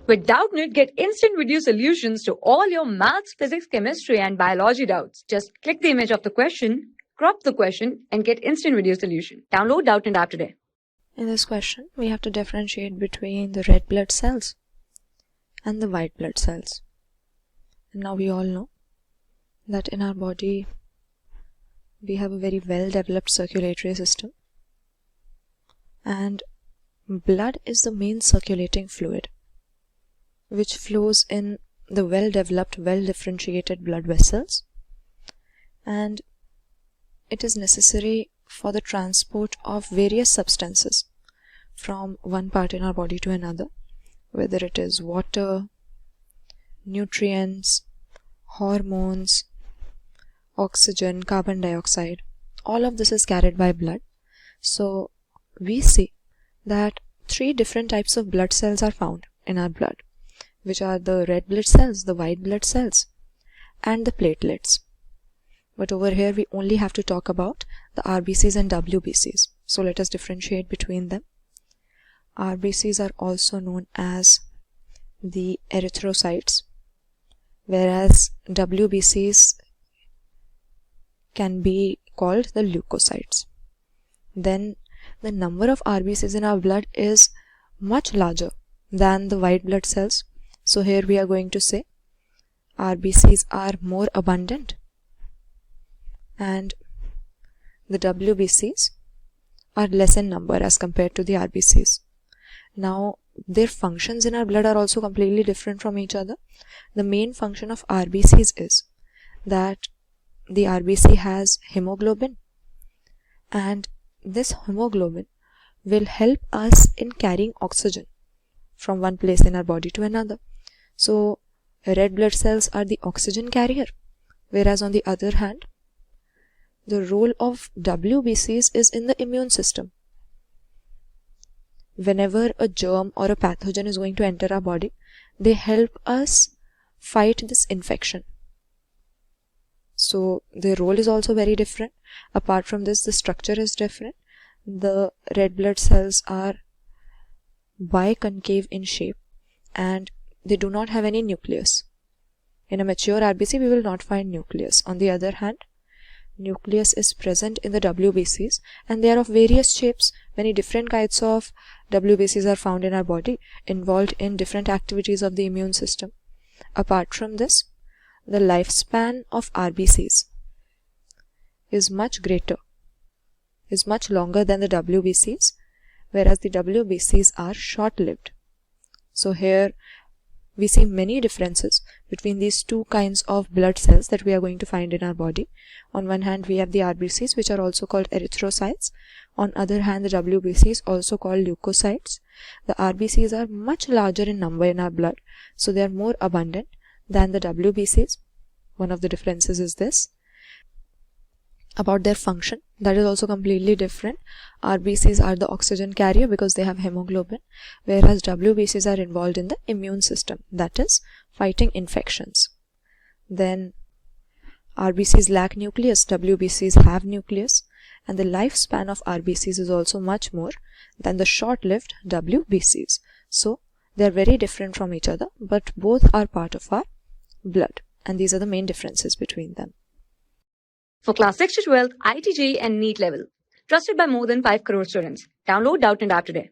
With Doubtnut, get instant video solutions to all your maths, physics, chemistry, and biology doubts. Just click the image of the question, crop the question, and get instant video solution. Download Doubtnut app today. In this question, we have to differentiate between the red blood cells and the white blood cells. And now we all know that in our body, we have a very well-developed circulatory system. And blood is the main circulating fluid, which flows in the well-developed, well-differentiated blood vessels. And it is necessary for the transport of various substances from one part in our body to another, whether it is water, nutrients, hormones, oxygen, carbon dioxide. All of this is carried by blood. So we see that 3 different types of blood cells are found in our blood, which are the red blood cells, the white blood cells, and the platelets. But over here we only have to talk about the RBCs and WBCs. So let us differentiate between them. RBCs are also known as the erythrocytes, whereas WBCs can be called the leukocytes. Then the number of RBCs in our blood is much larger than the white blood cells. So here we are going to say RBCs are more abundant and the WBCs are less in number as compared to the RBCs. Now their functions in our blood are also completely different from each other. The main function of RBCs is that the RBC has hemoglobin, and this hemoglobin will help us in carrying oxygen from one place in our body to another. So red blood cells are the oxygen carrier, whereas on the other hand, the role of WBCs is in the immune system. Whenever a germ or a pathogen is going to enter our body, they help us fight this infection. So their role is also very different. Apart from this, the structure is different. The red blood cells are biconcave in shape and they do not have any nucleus. In a mature RBC, we will not find nucleus. On the other hand, nucleus is present in the WBCs and they are of various shapes. Many different kinds of WBCs are found in our body, involved in different activities of the immune system. Apart from this, the lifespan of RBCs is much greater, is much longer than the WBCs, whereas the WBCs are short-lived. So here we see many differences between these 2 kinds of blood cells that we are going to find in our body. On one hand, we have the RBCs, which are also called erythrocytes. On other hand, the WBCs, also called leukocytes. The RBCs are much larger in number in our blood, so they are more abundant than the WBCs. One of the differences is this. About their function, that is also completely different. RBCs are the oxygen carrier because they have hemoglobin, whereas WBCs are involved in the immune system, that is, fighting infections. Then RBCs lack nucleus, WBCs have nucleus, and the lifespan of RBCs is also much more than the short-lived WBCs. So they are very different from each other, but both are part of our blood, and these are the main differences between them. For class 6 to 12, IIT JEE and NEET level. Trusted by more than 5 crore students. Download Doubtnut app today.